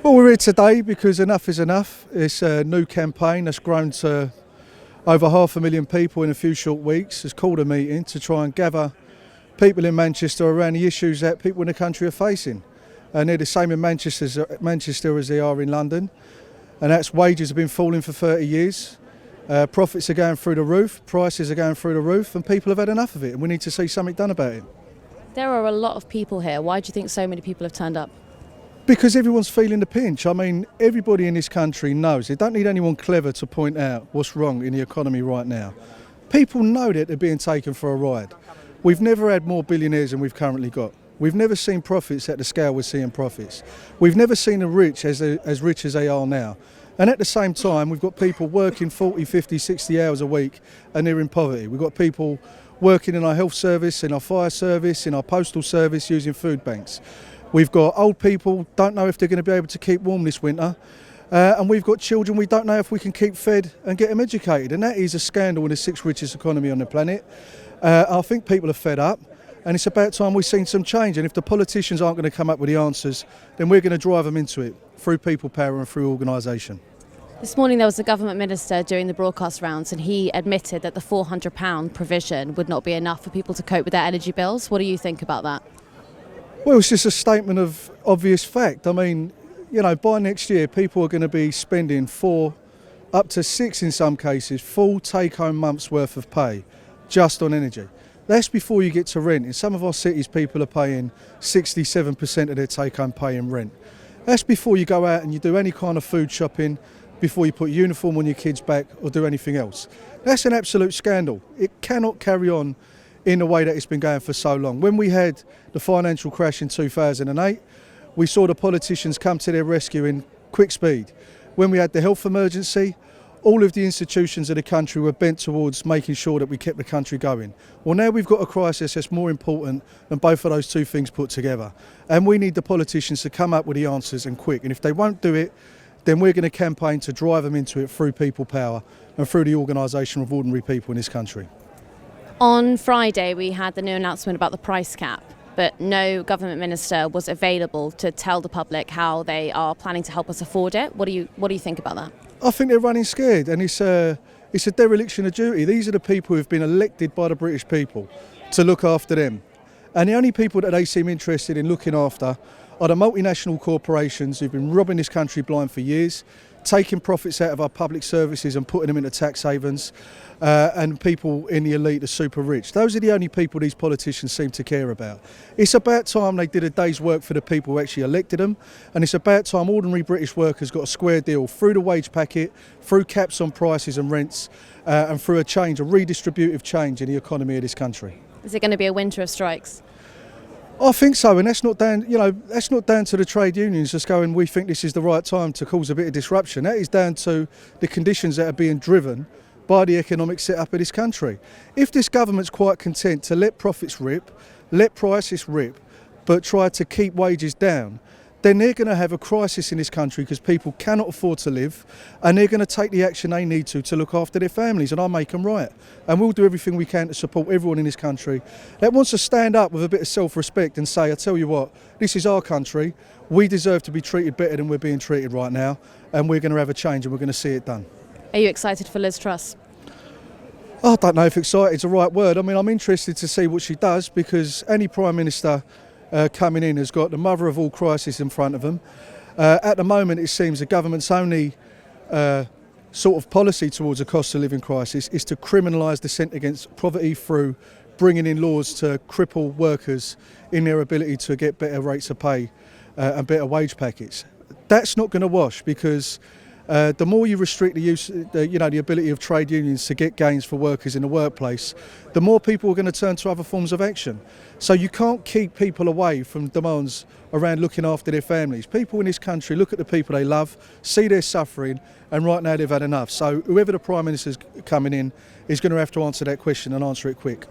Well, we're here today because enough is enough. It's a new campaign that's grown to over 500,000 people in a few short weeks. It's called a meeting to try and gather people in Manchester around the issues that people in the country are facing. And they're the same in Manchester as they are in London. And that's wages have been falling for 30 years. Profits are going through the roof, prices are going through the roof, and people have had enough of it, and we need to see something done about it. There are a lot of people here. Why do you think so many people have turned up? Because everyone's feeling the pinch. I mean, everybody in this country knows. They don't need anyone clever to point out what's wrong in the economy right now. People know that they're being taken for a ride. We've never had more billionaires than we've currently got. We've never seen profits at the scale we're seeing profits. We've never seen the rich as rich as they are now. And at the same time, we've got people working 40, 50, 60 hours a week and they're in poverty. We've got people working in our health service, in our fire service, in our postal service, using food banks. We've got old people, don't know if they're going to be able to keep warm this winter. And we've got children, we don't know if we can keep fed and get them educated. And that is a scandal in the sixth richest economy on the planet. I think people are fed up. And it's about time we've seen some change. And if the politicians aren't going to come up with the answers, then we're going to drive them into it through people power and through organisation. This morning there was a government minister doing the broadcast rounds and he admitted that the £400 provision would not be enough for people to cope with their energy bills. What do you think about that? Well, it's just a statement of obvious fact. I mean, you know, by next year, people are going to be spending 4, up to 6 in some cases, full take-home months' worth of pay just on energy. That's before you get to rent. In some of our cities, people are paying 67% of their take-home pay in rent. That's before you go out and you do any kind of food shopping, before you put a uniform on your kids' back or do anything else. That's an absolute scandal. It cannot carry on in the way that it's been going for so long. When we had the financial crash in 2008, we saw the politicians come to their rescue in quick speed. When we had the health emergency, all of the institutions of the country were bent towards making sure that we kept the country going. Well, now we've got a crisis that's more important than both of those two things put together. And we need the politicians to come up with the answers and quick. And if they won't do it, then we're going to campaign to drive them into it through people power and through the organisation of ordinary people in this country. On Friday we had the new announcement about the price cap, but no government minister was available to tell the public how they are planning to help us afford it. What do you think about that? I think they're running scared, and it's a dereliction of duty. These are the people who've been elected by the British people to look after them. And the only people that they seem interested in looking after are the multinational corporations who've been robbing this country blind for years, taking profits out of our public services and putting them into tax havens, and people in the elite are super rich. Those are the only people these politicians seem to care about. It's about time they did a day's work for the people who actually elected them, and it's about time ordinary British workers got a square deal through the wage packet, through caps on prices and rents, and through a redistributive change in the economy of this country. Is it going to be a winter of strikes? I think so, and that's not down to the trade unions just going, we think this is the right time to cause a bit of disruption. That is down to the conditions that are being driven by the economic setup of this country. If this government's quite content to let profits rip, let prices rip, but try to keep wages down, then they're going to have a crisis in this country because people cannot afford to live, and they're going to take the action they need to look after their families, and I'll make them right. And we'll do everything we can to support everyone in this country that wants to stand up with a bit of self-respect and say, I tell you what, this is our country, we deserve to be treated better than we're being treated right now, and we're going to have a change and we're going to see it done. Are you excited for Liz Truss? I don't know if excited is the right word. I mean, I'm interested to see what she does, because any Prime Minister coming in has got the mother of all crises in front of them. At the moment, it seems the government's only sort of policy towards a cost of living crisis is to criminalise dissent against poverty through bringing in laws to cripple workers in their ability to get better rates of pay and better wage packets. That's not going to wash, because the more you restrict the ability of trade unions to get gains for workers in the workplace, the more people are going to turn to other forms of action. So you can't keep people away from demands around looking after their families. People in this country look at the people they love, see their suffering, and right now they've had enough. So whoever the Prime Minister's coming in is going to have to answer that question and answer it quick.